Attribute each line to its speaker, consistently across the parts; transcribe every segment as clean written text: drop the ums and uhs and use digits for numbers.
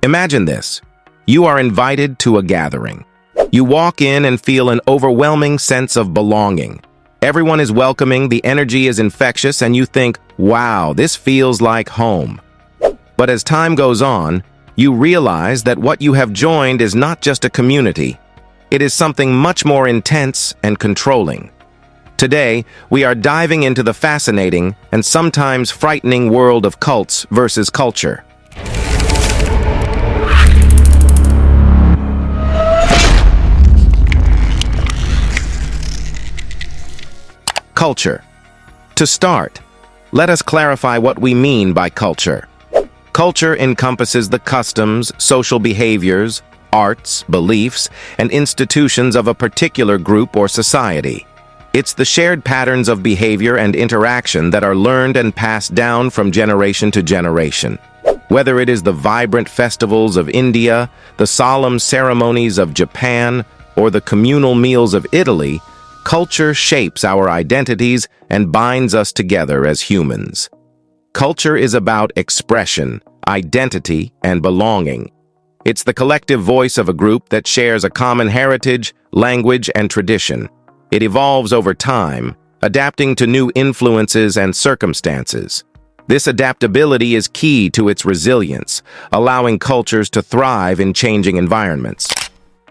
Speaker 1: Imagine this. You are invited to a gathering. You walk in and feel an overwhelming sense of belonging. Everyone is welcoming, the energy is infectious, and you think, wow, this feels like home. But as time goes on, you realize that what you have joined is not just a community. It is something much more intense and controlling. Today, we are diving into the fascinating and sometimes frightening world of cults versus culture. Culture. To start, let us clarify what we mean by culture. Culture encompasses the customs, social behaviors, arts, beliefs, and institutions of a particular group or society. It's the shared patterns of behavior and interaction that are learned and passed down from generation to generation. Whether it is the vibrant festivals of India, the solemn ceremonies of Japan, or the communal meals of Italy, culture shapes our identities and binds us together as humans. Culture is about expression, identity, and belonging. It's the collective voice of a group that shares a common heritage, language, and tradition. It evolves over time, adapting to new influences and circumstances. This adaptability is key to its resilience, allowing cultures to thrive in changing environments.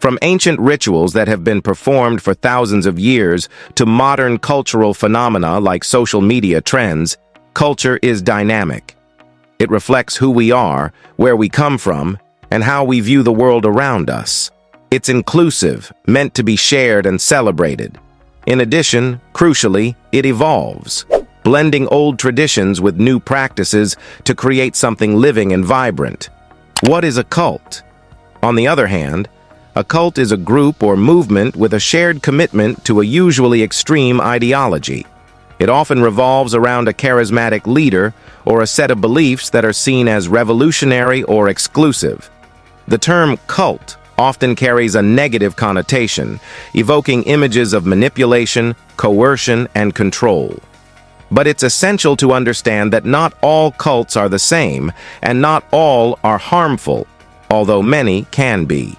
Speaker 1: From ancient rituals that have been performed for thousands of years to modern cultural phenomena like social media trends, culture is dynamic. It reflects who we are, where we come from, and how we view the world around us. It's inclusive, meant to be shared and celebrated. In addition, crucially, it evolves, blending old traditions with new practices to create something living and vibrant. What is a cult? On the other hand, a cult is a group or movement with a shared commitment to a usually extreme ideology. It often revolves around a charismatic leader or a set of beliefs that are seen as revolutionary or exclusive. The term cult often carries a negative connotation, evoking images of manipulation, coercion, and control. But it's essential to understand that not all cults are the same, and not all are harmful, although many can be.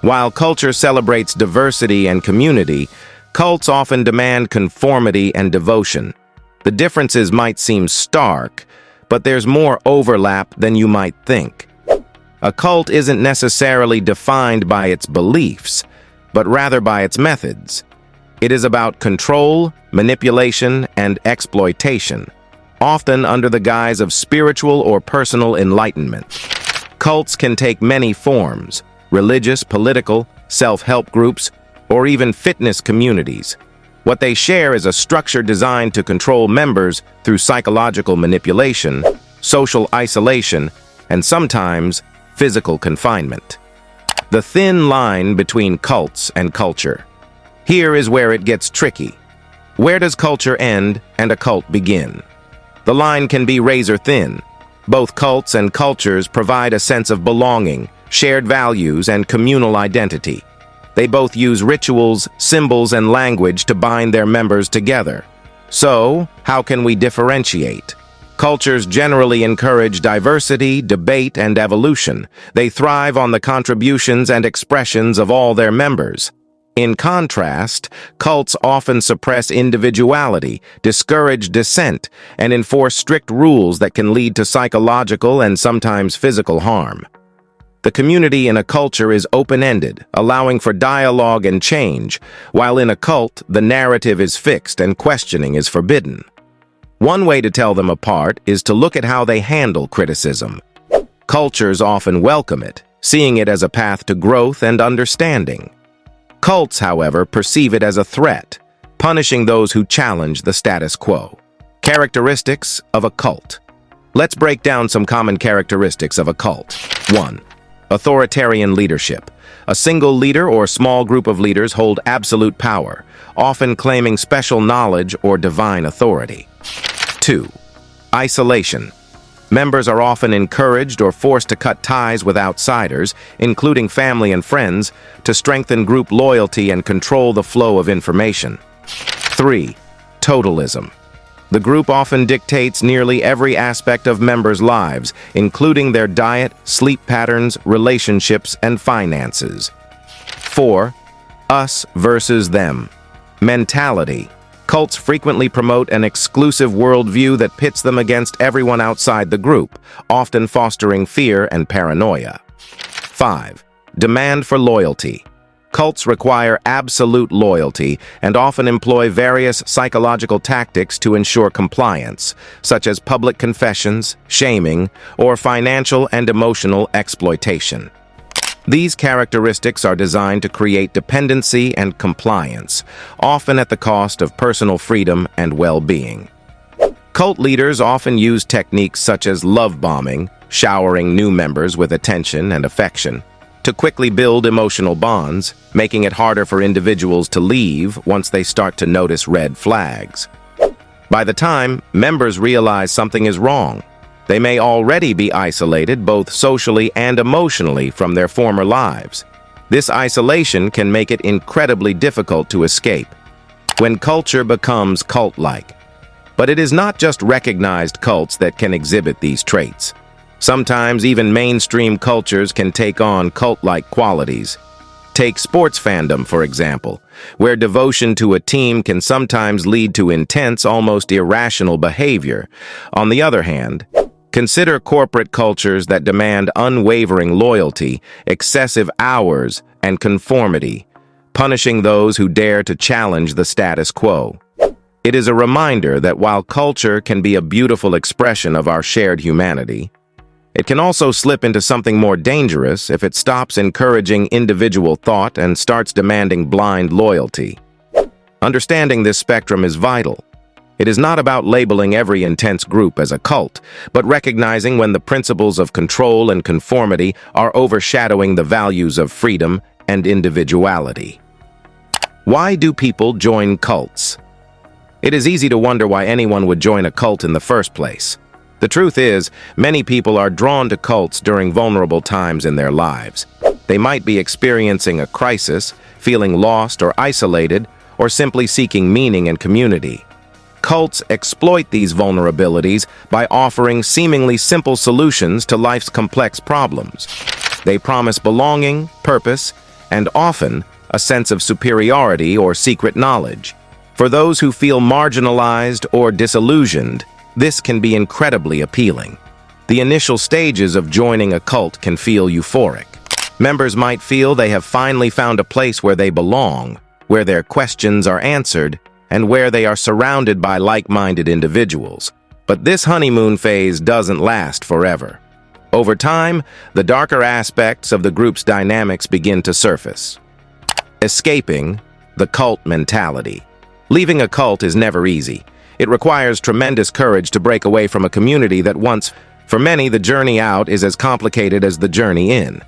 Speaker 1: While culture celebrates diversity and community, cults often demand conformity and devotion. The differences might seem stark, but there's more overlap than you might think. A cult isn't necessarily defined by its beliefs, but rather by its methods. It is about control, manipulation, and exploitation, often under the guise of spiritual or personal enlightenment. Cults can take many forms: religious, political, self-help groups, or even fitness communities. What they share is a structure designed to control members through psychological manipulation, social isolation, and sometimes physical confinement. The thin line between cults and culture. Here is where it gets tricky. Where does culture end and a cult begin? The line can be razor thin. Both cults and cultures provide a sense of belonging, shared values, and communal identity. They both use rituals, symbols, and language to bind their members together. So, how can we differentiate? Cultures generally encourage diversity, debate, and evolution. They thrive on the contributions and expressions of all their members. In contrast, cults often suppress individuality, discourage dissent, and enforce strict rules that can lead to psychological and sometimes physical harm. The community in a culture is open-ended, allowing for dialogue and change, while in a cult, the narrative is fixed and questioning is forbidden. One way to tell them apart is to look at how they handle criticism. Cultures often welcome it, seeing it as a path to growth and understanding. Cults, however, perceive it as a threat, punishing those who challenge the status quo. Characteristics of a cult. Let's break down some common characteristics of a cult. 1. Authoritarian leadership. A single leader or small group of leaders hold absolute power, often claiming special knowledge or divine authority. 2. Isolation. Members are often encouraged or forced to cut ties with outsiders, including family and friends, to strengthen group loyalty and control the flow of information. 3. Totalism. The group often dictates nearly every aspect of members' lives, including their diet, sleep patterns, relationships, and finances. 4. Us versus them. Mentality. Cults frequently promote an exclusive worldview that pits them against everyone outside the group, often fostering fear and paranoia. 5. Demand for loyalty. Cults require absolute loyalty and often employ various psychological tactics to ensure compliance, such as public confessions, shaming, or financial and emotional exploitation. These characteristics are designed to create dependency and compliance, often at the cost of personal freedom and well-being. Cult leaders often use techniques such as love bombing, showering new members with attention and affection, to quickly build emotional bonds, making it harder for individuals to leave once they start to notice red flags. By the time members realize something is wrong, they may already be isolated both socially and emotionally from their former lives. This isolation can make it incredibly difficult to escape when culture becomes cult-like. But it is not just recognized cults that can exhibit these traits. Sometimes even mainstream cultures can take on cult-like qualities. Take sports fandom, for example, where devotion to a team can sometimes lead to intense, almost irrational behavior. On the other hand, consider corporate cultures that demand unwavering loyalty, excessive hours, and conformity, punishing those who dare to challenge the status quo. It is a reminder that while culture can be a beautiful expression of our shared humanity, it can also slip into something more dangerous if it stops encouraging individual thought and starts demanding blind loyalty. Understanding this spectrum is vital. It is not about labeling every intense group as a cult, but recognizing when the principles of control and conformity are overshadowing the values of freedom and individuality. Why do people join cults? It is easy to wonder why anyone would join a cult in the first place. The truth is, many people are drawn to cults during vulnerable times in their lives. They might be experiencing a crisis, feeling lost or isolated, or simply seeking meaning and community. Cults exploit these vulnerabilities by offering seemingly simple solutions to life's complex problems. They promise belonging, purpose, and often a sense of superiority or secret knowledge. For those who feel marginalized or disillusioned, this can be incredibly appealing. The initial stages of joining a cult can feel euphoric. Members might feel they have finally found a place where they belong, where their questions are answered, and where they are surrounded by like-minded individuals. But this honeymoon phase doesn't last forever. Over time, the darker aspects of the group's dynamics begin to surface. Escaping the cult mentality. Leaving a cult is never easy. It requires tremendous courage to break away from a community that once, for many, the journey out is as complicated as the journey in.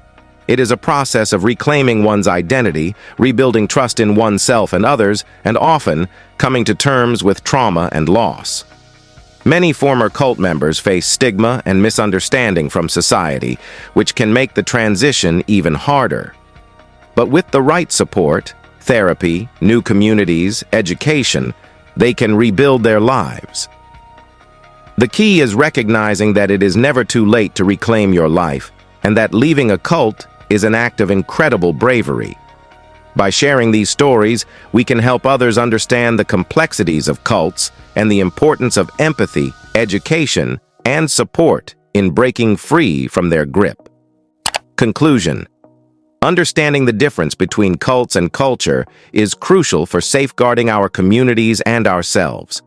Speaker 1: It is a process of reclaiming one's identity, rebuilding trust in oneself and others, and often coming to terms with trauma and loss. Many former cult members face stigma and misunderstanding from society, which can make the transition even harder. But with the right support, therapy, new communities, education, they can rebuild their lives. The key is recognizing that it is never too late to reclaim your life, and that leaving a cult is an act of incredible bravery. By sharing these stories, we can help others understand the complexities of cults and the importance of empathy, education, and support in breaking free from their grip. Conclusion. Understanding the difference between cults and culture is crucial for safeguarding our communities and ourselves.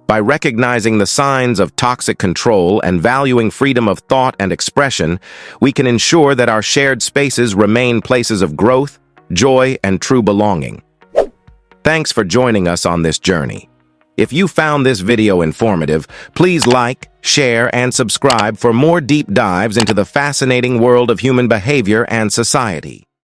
Speaker 1: By recognizing the signs of toxic control and valuing freedom of thought and expression, we can ensure that our shared spaces remain places of growth, joy, and true belonging. Thanks for joining us on this journey. If you found this video informative, please like, share, and subscribe for more deep dives into the fascinating world of human behavior and society.